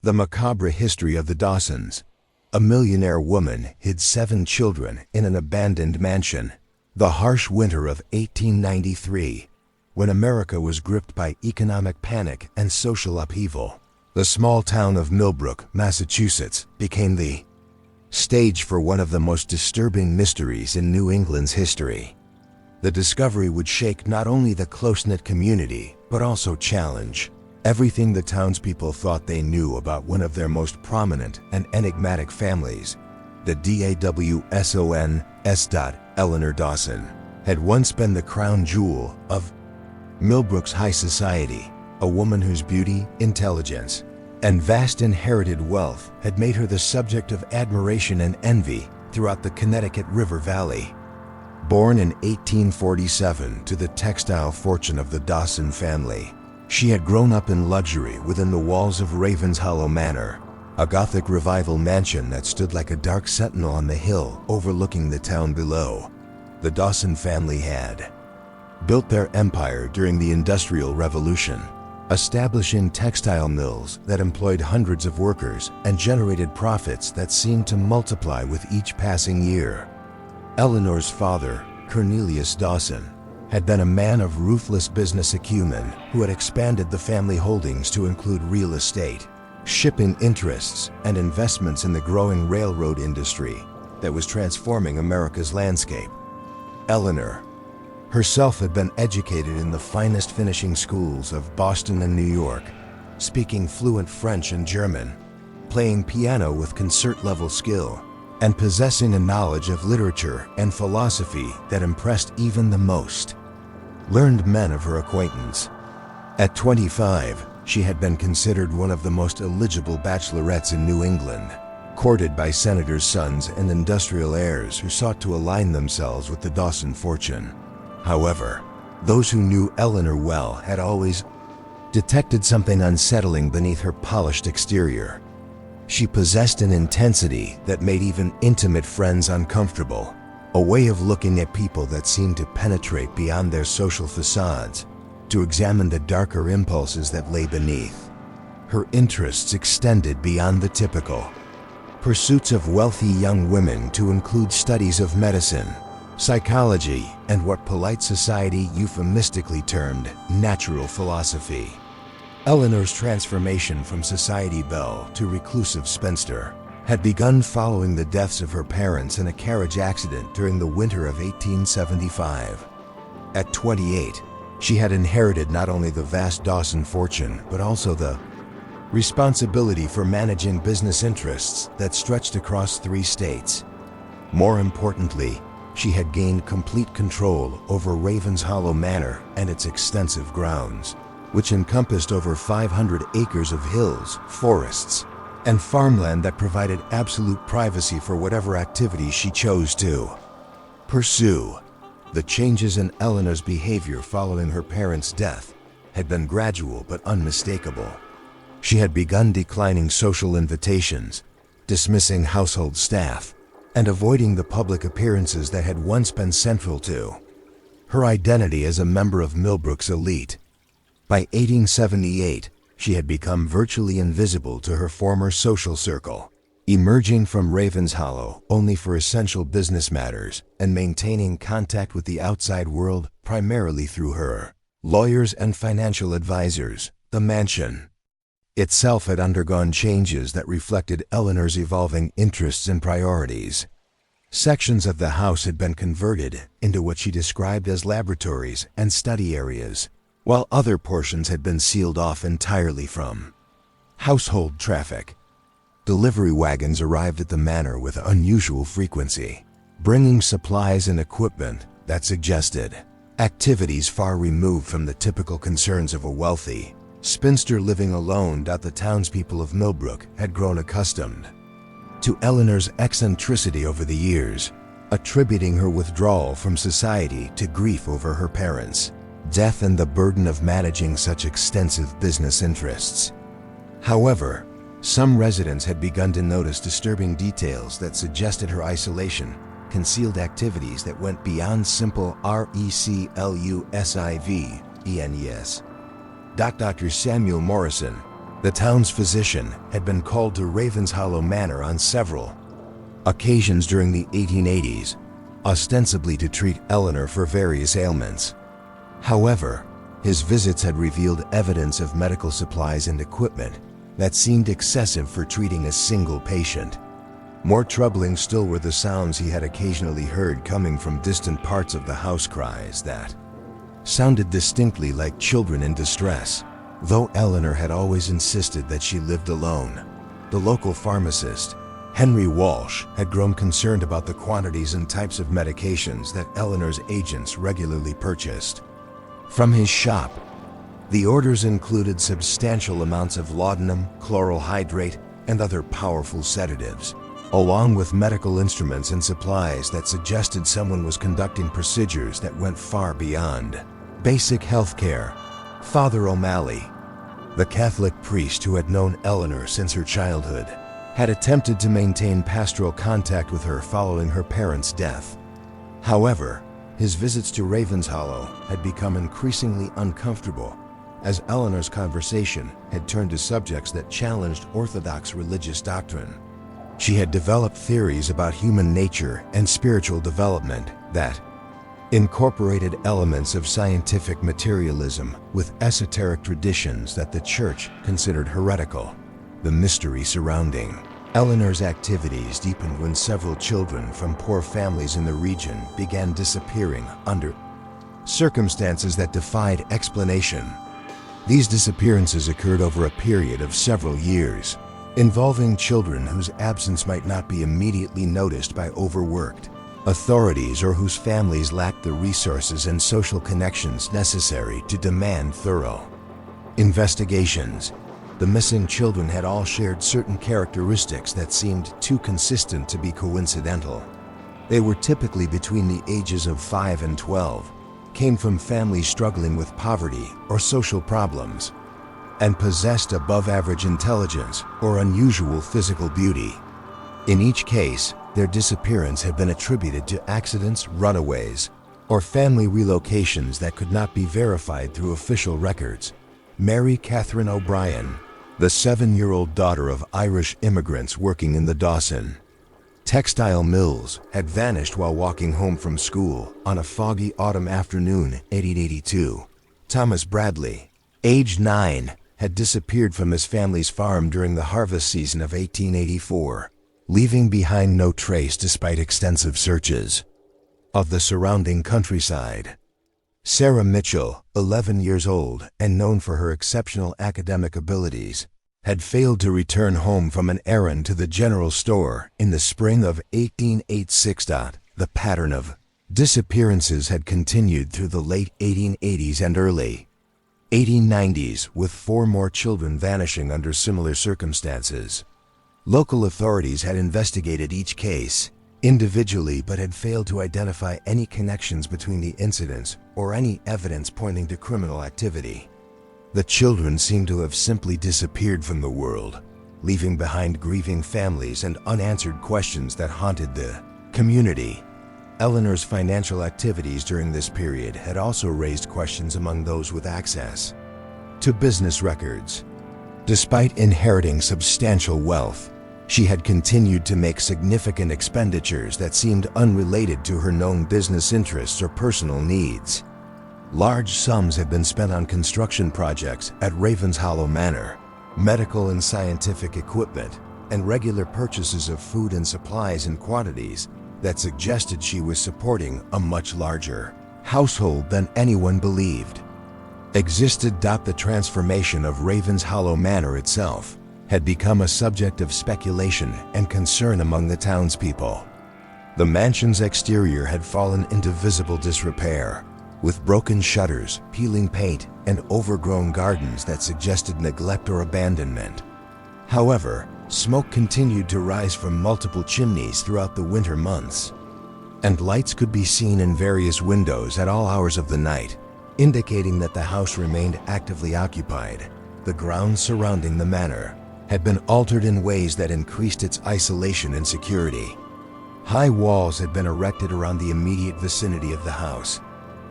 The macabre history of the Dawsons. A millionaire woman hid 7 children in an abandoned mansion. The harsh winter of 1893, when America was gripped by economic panic and social upheaval. The small town of Millbrook, Massachusetts, became the stage for one of the most disturbing mysteries in New England's history. The discovery would shake not only the close-knit community, but also challenge everything the townspeople thought they knew about one of their most prominent and enigmatic families. The Dawsons. Eleanor Dawson had once been the crown jewel of Millbrook's high society, a woman whose beauty, intelligence, and vast inherited wealth had made her the subject of admiration and envy throughout the Connecticut River Valley. Born in 1847 to the textile fortune of the Dawson family, she had grown up in luxury within the walls of Ravenshollow Manor, a Gothic Revival mansion that stood like a dark sentinel on the hill overlooking the town below. The Dawson family had built their empire during the Industrial Revolution, establishing textile mills that employed hundreds of workers and generated profits that seemed to multiply with each passing year. Eleanor's father, Cornelius Dawson, had been a man of ruthless business acumen who had expanded the family holdings to include real estate, shipping interests, and investments in the growing railroad industry that was transforming America's landscape. Eleanor herself had been educated in the finest finishing schools of Boston and New York, speaking fluent French and German, playing piano with concert-level skill, and possessing a knowledge of literature and philosophy that impressed even the most learned men of her acquaintance. At 25, she had been considered one of the most eligible bachelorettes in New England, courted by senators' sons and industrial heirs who sought to align themselves with the Dawson fortune. However, those who knew Eleanor well had always detected something unsettling beneath her polished exterior. She possessed an intensity that made even intimate friends uncomfortable, a way of looking at people that seemed to penetrate beyond their social facades, to examine the darker impulses that lay beneath. Her interests extended beyond the typical pursuits of wealthy young women to include studies of medicine, psychology, and what polite society euphemistically termed natural philosophy. Eleanor's transformation from society belle to reclusive spinster had begun following the deaths of her parents in a carriage accident during the winter of 1875. At 28, she had inherited not only the vast Dawson fortune, but also the responsibility for managing business interests that stretched across 3 states. More importantly, she had gained complete control over Ravenshollow Manor and its extensive grounds, which encompassed over 500 acres of hills, forests, and farmland that provided absolute privacy for whatever activities she chose to pursue. The changes in Eleanor's behavior following her parents' death had been gradual but unmistakable. She had begun declining social invitations, dismissing household staff, and avoiding the public appearances that had once been central to her identity as a member of Millbrook's elite. By 1878, she had become virtually invisible to her former social circle, emerging from Ravenshollow only for essential business matters and maintaining contact with the outside world primarily through her lawyers and financial advisors. The mansion itself had undergone changes that reflected Eleanor's evolving interests and priorities. Sections of the house had been converted into what she described as laboratories and study areas, while other portions had been sealed off entirely from household traffic. Delivery wagons arrived at the manor with unusual frequency, bringing supplies and equipment that suggested activities far removed from the typical concerns of a wealthy spinster living alone. The townspeople of Millbrook had grown accustomed to Eleanor's eccentricity over the years, attributing her withdrawal from society to grief over her parents' death and the burden of managing such extensive business interests. However, some residents had begun to notice disturbing details that suggested her isolation concealed activities that went beyond simple reclusivity. Dr. Samuel Morrison, The town's physician had been called to Ravenshollow Manor on several occasions during the 1880s, ostensibly to treat Eleanor for various ailments. However, his visits had revealed evidence of medical supplies and equipment that seemed excessive for treating a single patient. More troubling still were the sounds he had occasionally heard coming from distant parts of the house, cries that sounded distinctly like children in distress. Though Eleanor had always insisted that she lived alone, the local pharmacist, Henry Walsh, had grown concerned about the quantities and types of medications that Eleanor's agents regularly purchased from his shop. The orders included substantial amounts of laudanum, chloral hydrate, and other powerful sedatives, along with medical instruments and supplies that suggested someone was conducting procedures that went far beyond basic health care. Father O'Malley, the Catholic priest who had known Eleanor since her childhood, had attempted to maintain pastoral contact with her following her parents' death. However, his visits to Ravenshollow had become increasingly uncomfortable, as Eleanor's conversation had turned to subjects that challenged orthodox religious doctrine. She had developed theories about human nature and spiritual development that incorporated elements of scientific materialism with esoteric traditions that the Church considered heretical. The mystery surrounding Eleanor's activities deepened when several children from poor families in the region began disappearing under circumstances that defied explanation. These disappearances occurred over a period of several years, involving children whose absence might not be immediately noticed by overworked authorities or whose families lacked the resources and social connections necessary to demand thorough investigations. The missing children had all shared certain characteristics that seemed too consistent to be coincidental. They were typically between the ages of 5 and 12, came from families struggling with poverty or social problems, and possessed above-average intelligence or unusual physical beauty. In each case, their disappearance had been attributed to accidents, runaways, or family relocations that could not be verified through official records. Mary Catherine O'Brien, the 7-year-old daughter of Irish immigrants working in the Dawson textile mills, had vanished while walking home from school on a foggy autumn afternoon, 1882. Thomas Bradley, aged 9, had disappeared from his family's farm during the harvest season of 1884, leaving behind no trace despite extensive searches of the surrounding countryside. Sarah Mitchell, 11 years old and known for her exceptional academic abilities, had failed to return home from an errand to the general store in the spring of 1886. The pattern of disappearances had continued through the late 1880s and early 1890s, with 4 more children vanishing under similar circumstances. Local authorities had investigated each case individually but had failed to identify any connections between the incidents or any evidence pointing to criminal activity. The children seemed to have simply disappeared from the world, leaving behind grieving families and unanswered questions that haunted the community. Eleanor's financial activities during this period had also raised questions among those with access to business records. Despite inheriting substantial wealth, she had continued to make significant expenditures that seemed unrelated to her known business interests or personal needs. Large sums had been spent on construction projects at Ravenshollow Manor, medical and scientific equipment, and regular purchases of food and supplies in quantities that suggested she was supporting a much larger household than anyone believed existed. The transformation of Ravenshollow Manor itself had become a subject of speculation and concern among the townspeople. The mansion's exterior had fallen into visible disrepair, with broken shutters, peeling paint, and overgrown gardens that suggested neglect or abandonment. However, smoke continued to rise from multiple chimneys throughout the winter months, and lights could be seen in various windows at all hours of the night, indicating that the house remained actively occupied. The grounds surrounding the manor had been altered in ways that increased its isolation and security. High walls had been erected around the immediate vicinity of the house.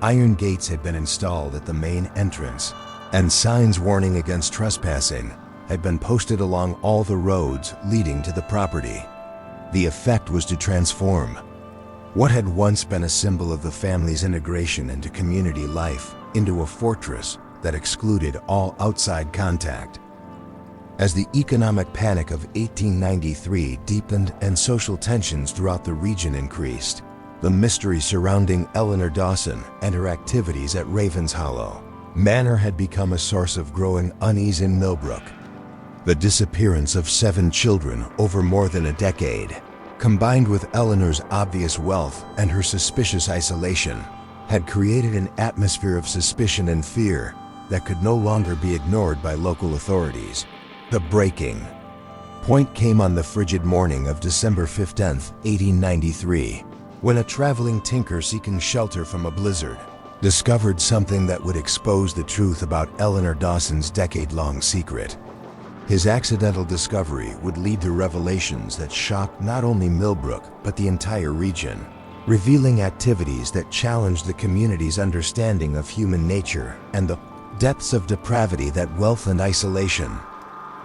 Iron gates had been installed at the main entrance, and signs warning against trespassing had been posted along all the roads leading to the property. The effect was to transform what had once been a symbol of the family's integration into community life into a fortress that excluded all outside contact. As the economic panic of 1893 deepened and social tensions throughout the region increased, the mystery surrounding Eleanor Dawson and her activities at Ravenshollow Manor had become a source of growing unease in Millbrook. The disappearance of 7 children over more than a decade, combined with Eleanor's obvious wealth and her suspicious isolation, had created an atmosphere of suspicion and fear that could no longer be ignored by local authorities. The breaking point came on the frigid morning of December 15, 1893, when a traveling tinker seeking shelter from a blizzard discovered something that would expose the truth about Eleanor Dawson's decade-long secret. His accidental discovery would lead to revelations that shocked not only Millbrook but the entire region, revealing activities that challenged the community's understanding of human nature and the depths of depravity that wealth and isolation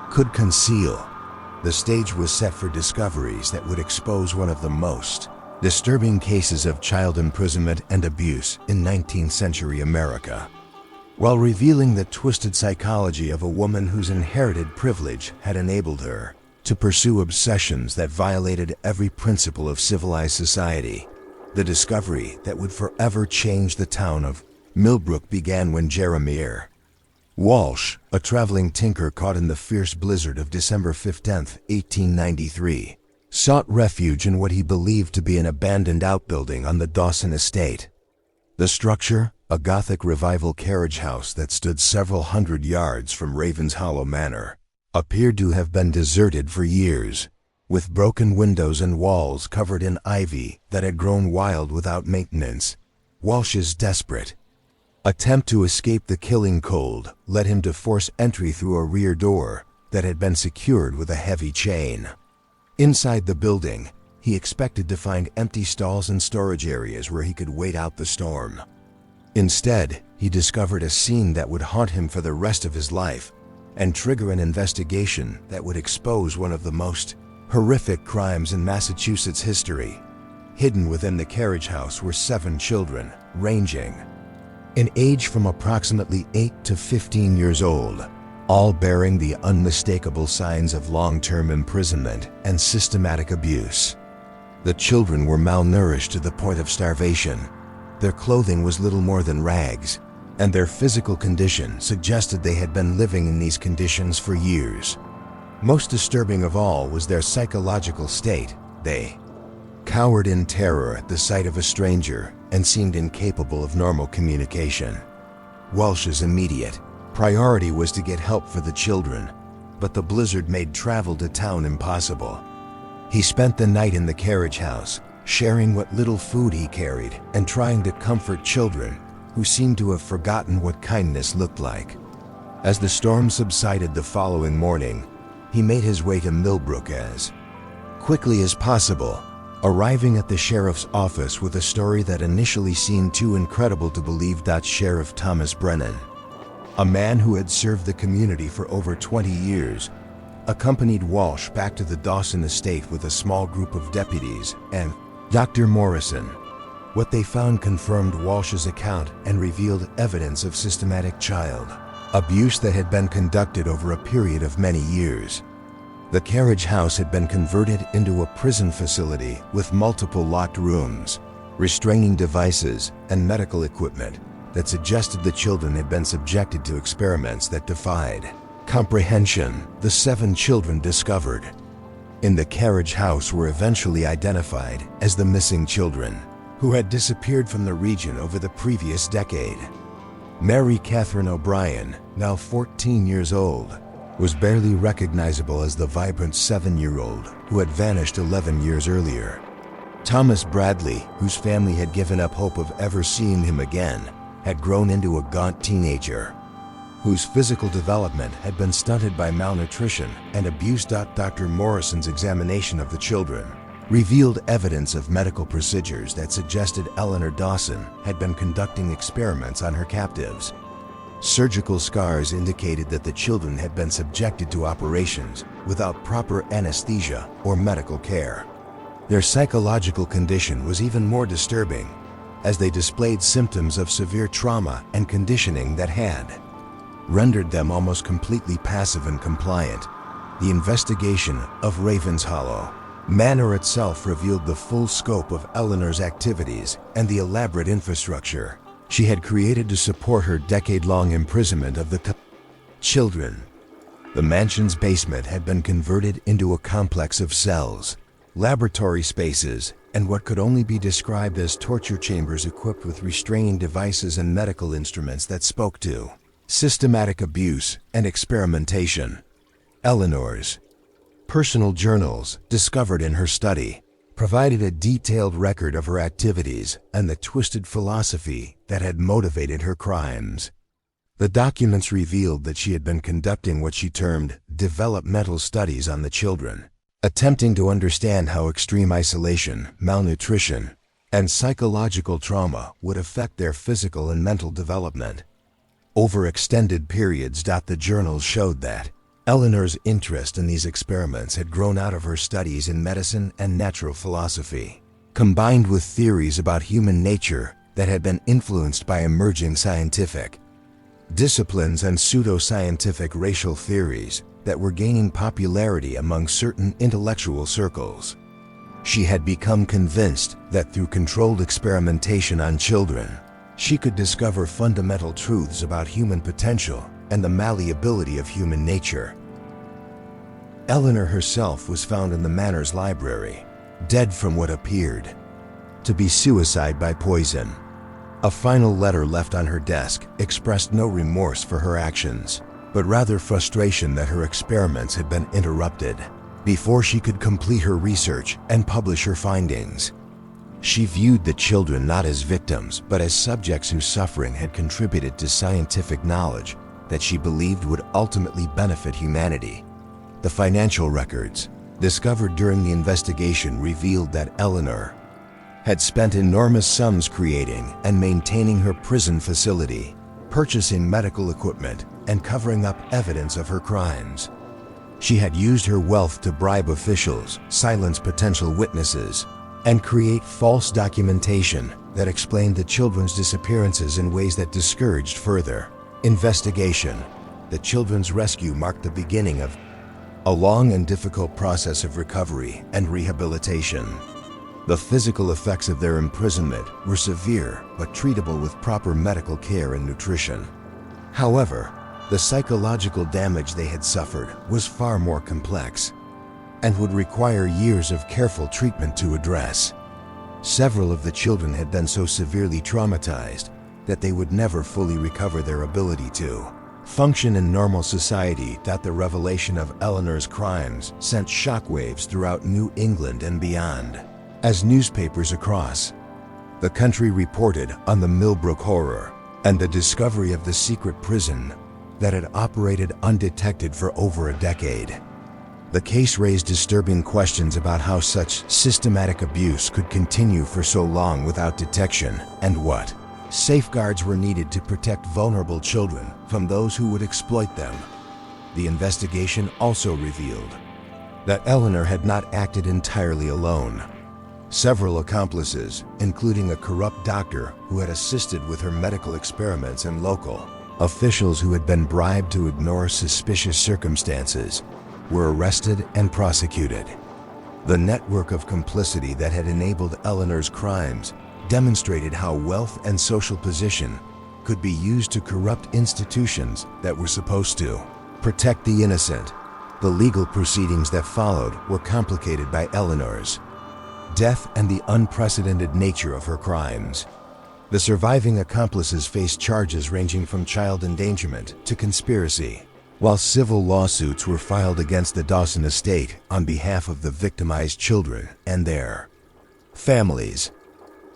could conceal. The stage was set for discoveries that would expose one of the most disturbing cases of child imprisonment and abuse in 19th century America, while revealing the twisted psychology of a woman whose inherited privilege had enabled her to pursue obsessions that violated every principle of civilized society. The discovery that would forever change the town of Millbrook began when Jeremiah Walsh, a traveling tinker caught in the fierce blizzard of December 15, 1893, sought refuge in what he believed to be an abandoned outbuilding on the Dawson estate. The structure, a Gothic Revival carriage house that stood several hundred yards from Ravenshollow Manor, appeared to have been deserted for years, with broken windows and walls covered in ivy that had grown wild without maintenance. Walsh's desperate attempt to escape the killing cold led him to force entry through a rear door that had been secured with a heavy chain. Inside the building, he expected to find empty stalls and storage areas where he could wait out the storm. Instead, he discovered a scene that would haunt him for the rest of his life and trigger an investigation that would expose one of the most horrific crimes in Massachusetts history. Hidden within the carriage house were 7 children, ranging in age from approximately 8 to 15 years old, all bearing the unmistakable signs of long-term imprisonment and systematic abuse. The children were malnourished to the point of starvation. Their clothing was little more than rags, and their physical condition suggested they had been living in these conditions for years. Most disturbing of all was their psychological state. They cowered in terror at the sight of a stranger and seemed incapable of normal communication. Walsh's immediate priority was to get help for the children, but the blizzard made travel to town impossible. He spent the night in the carriage house, sharing what little food he carried and trying to comfort children who seemed to have forgotten what kindness looked like. As the storm subsided the following morning, he made his way to Millbrook as quickly as possible, arriving at the sheriff's office with a story that initially seemed too incredible to believe. Sheriff Thomas Brennan, a man who had served the community for over 20 years, accompanied Walsh back to the Dawson estate with a small group of deputies and Dr. Morrison. What they found confirmed Walsh's account and revealed evidence of systematic child abuse that had been conducted over a period of many years. The carriage house had been converted into a prison facility with multiple locked rooms, restraining devices, and medical equipment that suggested the children had been subjected to experiments that defied comprehension. The 7 children discovered in the carriage house were eventually identified as the missing children, who had disappeared from the region over the previous decade. Mary Catherine O'Brien, now 14 years old, was barely recognizable as the vibrant 7-year-old who had vanished 11 years earlier. Thomas Bradley, whose family had given up hope of ever seeing him again, had grown into a gaunt teenager whose physical development had been stunted by malnutrition and abuse. Dr. Morrison's examination of the children revealed evidence of medical procedures that suggested Eleanor Dawson had been conducting experiments on her captives. Surgical scars indicated that the children had been subjected to operations without proper anesthesia or medical care. Their psychological condition was even more disturbing, as they displayed symptoms of severe trauma and conditioning that had rendered them almost completely passive and compliant. The investigation of Ravenshollow Manor itself revealed the full scope of Eleanor's activities and the elaborate infrastructure she had created to support her decade-long imprisonment of the children. The mansion's basement had been converted into a complex of cells, laboratory spaces, and what could only be described as torture chambers equipped with restraining devices and medical instruments that spoke to systematic abuse and experimentation. Eleanor's personal journals, discovered in her study, provided a detailed record of her activities and the twisted philosophy that had motivated her crimes. The documents revealed that she had been conducting what she termed developmental studies on the children, attempting to understand how extreme isolation, malnutrition, and psychological trauma would affect their physical and mental development. Over extended periods, the journals showed that Eleanor's interest in these experiments had grown out of her studies in medicine and natural philosophy, combined with theories about human nature that had been influenced by emerging scientific disciplines and pseudoscientific racial theories that were gaining popularity among certain intellectual circles. She had become convinced that through controlled experimentation on children, she could discover fundamental truths about human potential and the malleability of human nature. Eleanor herself was found in the manor's library, dead from what appeared to be suicide by poison. A final letter left on her desk expressed no remorse for her actions, but rather frustration that her experiments had been interrupted before she could complete her research and publish her findings. She viewed the children not as victims, but as subjects whose suffering had contributed to scientific knowledge that she believed would ultimately benefit humanity. The financial records discovered during the investigation revealed that Eleanor had spent enormous sums creating and maintaining her prison facility, purchasing medical equipment, and covering up evidence of her crimes. She had used her wealth to bribe officials, silence potential witnesses, and create false documentation that explained the children's disappearances in ways that discouraged further investigation. The children's rescue marked the beginning of a long and difficult process of recovery and rehabilitation. The physical effects of their imprisonment were severe but treatable with proper medical care and nutrition. However, the psychological damage they had suffered was far more complex and would require years of careful treatment to address. Several of the children had been so severely traumatized that they would never fully recover their ability to function in normal society. The revelation of Eleanor's crimes sent shockwaves throughout New England and beyond, as newspapers across the country reported on the Millbrook horror and the discovery of the secret prison that had operated undetected for over a decade. The case raised disturbing questions about how such systematic abuse could continue for so long without detection, and what safeguards were needed to protect vulnerable children from those who would exploit them. The investigation also revealed that Eleanor had not acted entirely alone. Several accomplices, including a corrupt doctor who had assisted with her medical experiments and local officials who had been bribed to ignore suspicious circumstances, were arrested and prosecuted. The network of complicity that had enabled Eleanor's crimes demonstrated how wealth and social position could be used to corrupt institutions that were supposed to protect the innocent. The legal proceedings that followed were complicated by Eleanor's death and the unprecedented nature of her crimes. The surviving accomplices faced charges ranging from child endangerment to conspiracy, while civil lawsuits were filed against the Dawson estate on behalf of the victimized children and their families.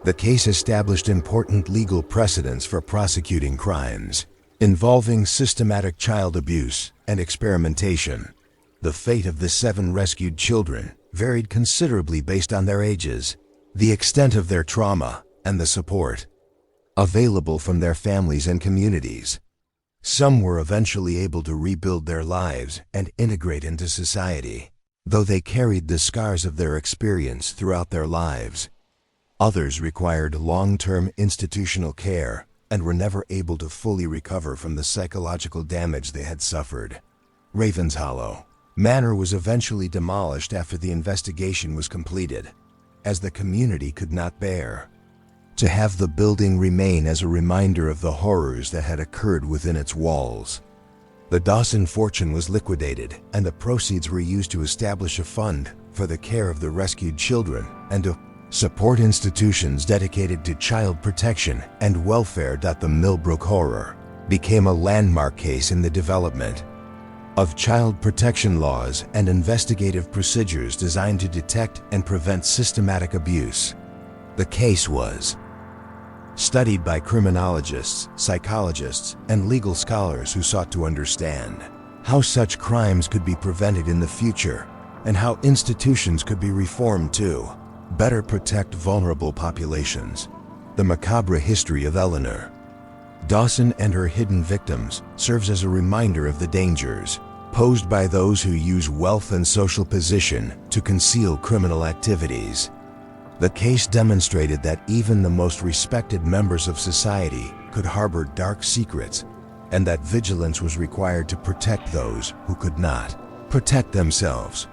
The case established important legal precedents for prosecuting crimes involving systematic child abuse and experimentation. The fate of the 7 rescued children varied considerably based on their ages, the extent of their trauma, and the support available from their families and communities. Some were eventually able to rebuild their lives and integrate into society, though they carried the scars of their experience throughout their lives. Others required long-term institutional care and were never able to fully recover from the psychological damage they had suffered. Ravenshollow Manor was eventually demolished after the investigation was completed, as the community could not bear to have the building remain as a reminder of the horrors that had occurred within its walls. The Dawson fortune was liquidated, and the proceeds were used to establish a fund for the care of the rescued children and to support institutions dedicated to child protection and welfare. The Millbrook horror became a landmark case in the development of child protection laws and investigative procedures designed to detect and prevent systematic abuse. The case was studied by criminologists, psychologists, and legal scholars who sought to understand how such crimes could be prevented in the future and how institutions could be reformed to better protect vulnerable populations. The macabre history of Eleanor Dawson and her hidden victims serves as a reminder of the dangers posed by those who use wealth and social position to conceal criminal activities. The case demonstrated that even the most respected members of society could harbor dark secrets, and that vigilance was required to protect those who could not protect themselves.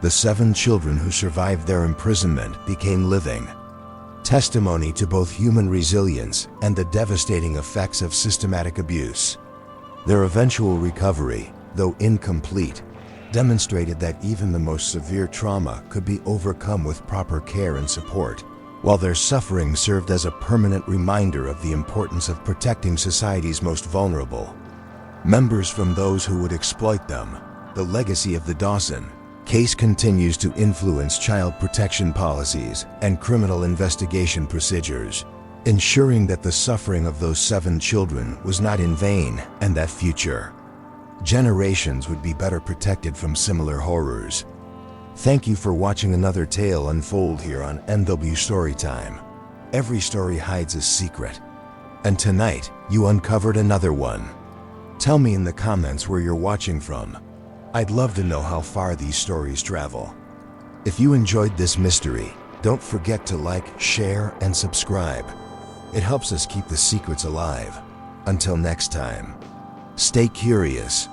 The 7 children who survived their imprisonment became living testimony to both human resilience and the devastating effects of systematic abuse. Their eventual recovery, though incomplete, demonstrated that even the most severe trauma could be overcome with proper care and support, while their suffering served as a permanent reminder of the importance of protecting society's most vulnerable members from those who would exploit them. The legacy of the Dawson case continues to influence child protection policies and criminal investigation procedures, ensuring that the suffering of those 7 children was not in vain and that future generations would be better protected from similar horrors. Thank you for watching another tale unfold here on NW Storytime. Every story hides a secret, and tonight you uncovered another one. Tell me in the comments where you're watching from. I'd love to know how far these stories travel. If you enjoyed this mystery, don't forget to like, share, and subscribe. It helps us keep the secrets alive. Until next time, stay curious